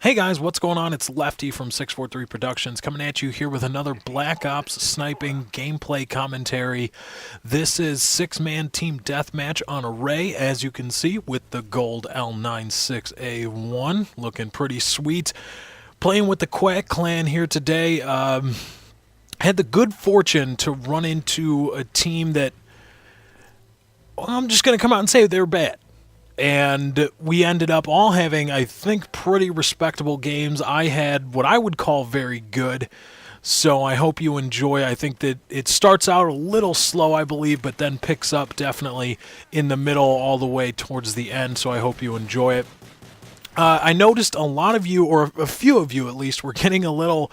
Hey guys, what's going on? It's Lefty from 643 Productions coming at you here with another Black Ops sniping gameplay commentary. This is six-man team deathmatch on Array, as you can see, with the gold L96A1. Looking pretty sweet. Playing with the Quack clan here today. Had the good fortune to run into a team that, well, I'm just going to come out and say they were bad. And we ended up all having, I think, pretty respectable games. I had what I would call very good, so I hope you enjoy. I think that it starts out a little slow, I believe, but then picks up definitely in the middle all the way towards the end, so I hope you enjoy it. I noticed a lot of you, or a few of you at least, were getting a little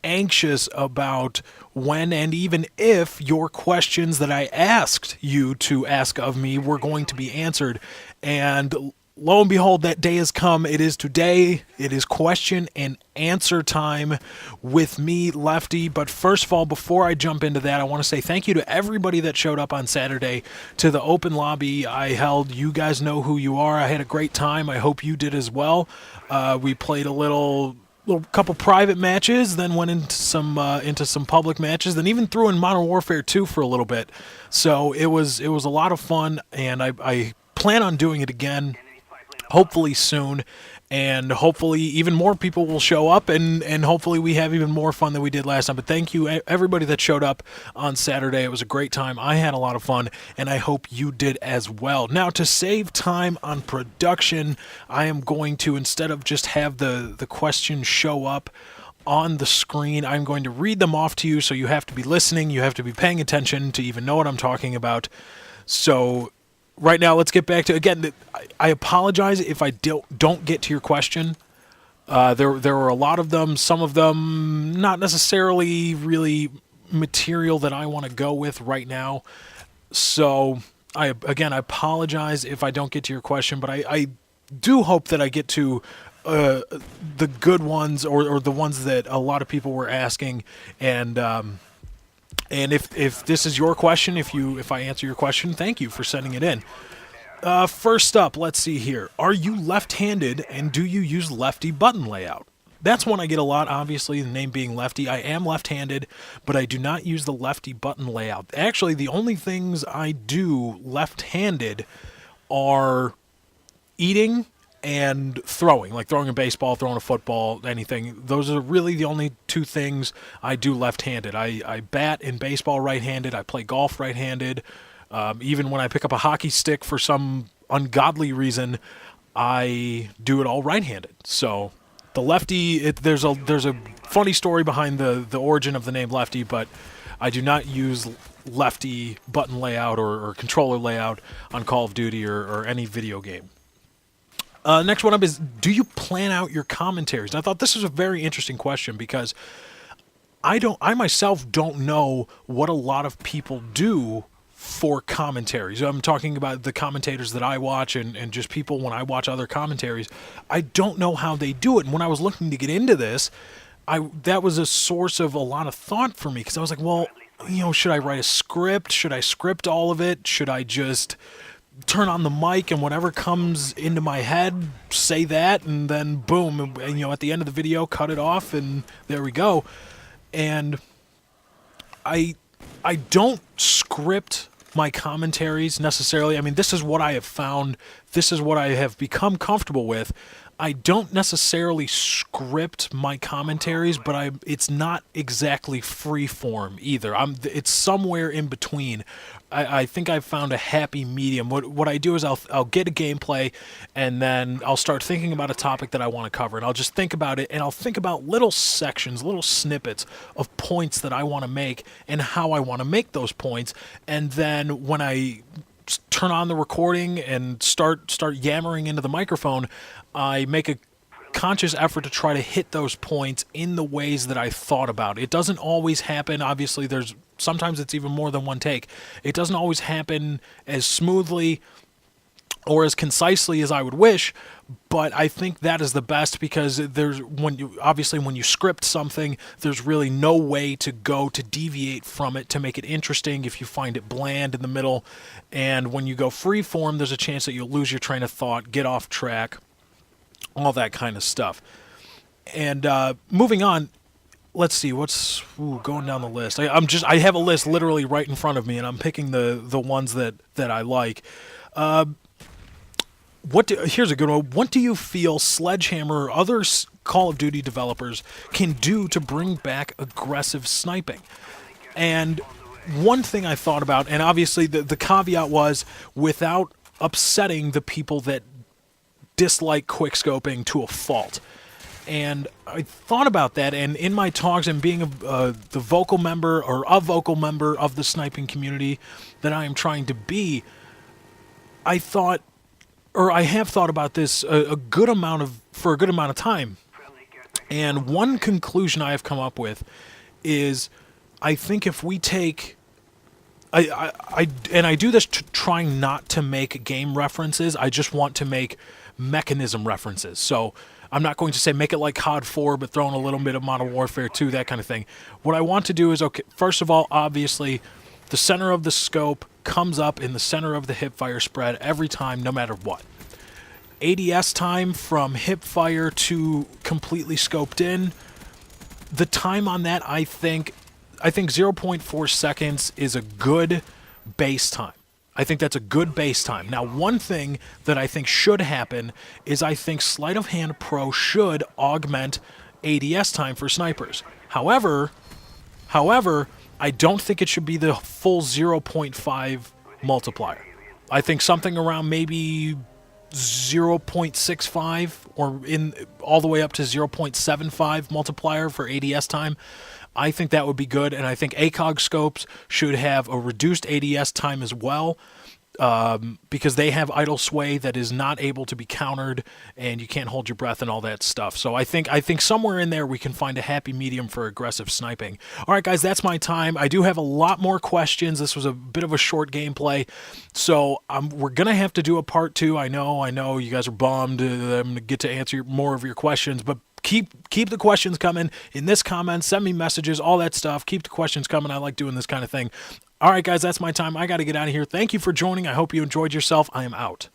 anxious about when and even if your questions that I asked you to ask of me were going to be answered. And lo and behold, that day has come. It is today. It is question and answer time with me, Lefty. But first of all, before I jump into that, I want to say thank you to everybody that showed up on Saturday to the open lobby I held. You guys know who you are. I had a great time. I hope you did as well. We played a couple private matches, then went into some public matches, then even threw in Modern Warfare 2 for a little bit. So it was a lot of fun, and I plan on doing it again, hopefully soon, and hopefully even more people will show up, and hopefully we have even more fun than we did last time. But thank you everybody that showed up on Saturday. It was a great time. I had a lot of fun, and I hope you did as well. Now, to save time on production, I am going to, instead of just have the questions show up on the screen, I'm going to read them off to you, so you have to be listening, you have to be paying attention to even know what I'm talking about. So right now, let's get back to, again, I apologize if I don't get to your question. There were a lot of them, some of them not necessarily really material that I want to go with right now. So, I apologize if I don't get to your question, but I do hope that I get to the good ones, or the ones that a lot of people were asking. And if this is your question, if I answer your question, thank you for sending it in. First up, let's see here. Are you left-handed, and do you use lefty button layout? That's one I get a lot, obviously, the name being Lefty. I am left-handed, but I do not use the lefty button layout. Actually, the only things I do left-handed are eating and throwing, like throwing a baseball, throwing a football, anything. Those are really the only two things I do left-handed. I bat in baseball right-handed. I play golf right-handed. Even when I pick up a hockey stick for some ungodly reason, I do it all right-handed. So the lefty, there's a funny story behind the origin of the name Lefty, but I do not use lefty button layout or controller layout on Call of Duty or any video game. Next one up is, do you plan out your commentaries? And I thought this was a very interesting question, because I myself don't know what a lot of people do for commentaries. I'm talking about the commentators that I watch, and just people when I watch other commentaries. I don't know how they do it. And when I was looking to get into this, that was a source of a lot of thought for me, because I was like, well, should I write a script? Should I script all of it? Should I just turn on the mic and whatever comes into my head, say that, and then boom, and at the end of the video, cut it off, and there we go. And I don't script my commentaries necessarily. I mean, this is what I have found. This is what I have become comfortable with. I don't necessarily script my commentaries, but it's not exactly free form either. It's somewhere in between. I think I've found a happy medium. What I do is I'll get a gameplay, and then I'll start thinking about a topic that I want to cover, and I'll just think about it, and I'll think about little sections, little snippets of points that I want to make and how I want to make those points. And then when I turn on the recording and start yammering into the microphone, I make a conscious effort to try to hit those points in the ways that I thought about. It doesn't always happen. Obviously, sometimes it's even more than one take. It doesn't always happen as smoothly or as concisely as I would wish, but I think that is the best, because when you script something, there's really no way to go to deviate from it to make it interesting if you find it bland in the middle. And when you go free form, there's a chance that you'll lose your train of thought, get off track, all that kind of stuff. And moving on, let's see what's going down the list. I have a list literally right in front of me, and I'm picking the ones that I like. Here's a good one. What do you feel Sledgehammer or other Call of Duty developers can do to bring back aggressive sniping? And one thing I thought about, and obviously the caveat was without upsetting the people that dislike quickscoping to a fault. And I thought about that, and in my talks and being the vocal member or a vocal member of the sniping community that I am trying to be, I thought, or I have thought about this for a good amount of time. And one conclusion I have come up with is, I think if we take, I do this trying not to make game references. I just want to make mechanism references. So I'm not going to say make it like COD 4, but throw in a little bit of Modern Warfare 2, that kind of thing. What I want to do is, okay, first of all, obviously, the center of the scope comes up in the center of the hipfire spread every time, no matter what. ADS time from hipfire to completely scoped in, the time on that, I think 0.4 seconds is a good base time. I think that's a good base time. Now, one thing that I think should happen is I think Sleight of Hand Pro should augment ADS time for snipers. However, I don't think it should be the full 0.5 multiplier. I think something around maybe 0.65 or in all the way up to 0.75 multiplier for ADS time. I think that would be good, and I think ACOG scopes should have a reduced ADS time as well, because they have idle sway that is not able to be countered, and you can't hold your breath and all that stuff. So I think somewhere in there we can find a happy medium for aggressive sniping. All right, guys, that's my time. I do have a lot more questions. This was a bit of a short gameplay, so we're gonna have to do a part 2. I know you guys are bummed. I'm gonna get to answer more of your questions, but keep the questions coming in this comment. Send me messages, all that stuff. Keep the questions coming. I like doing this kind of thing. All right, guys, that's my time. I got to get out of here. Thank you for joining. I hope you enjoyed yourself. I am out.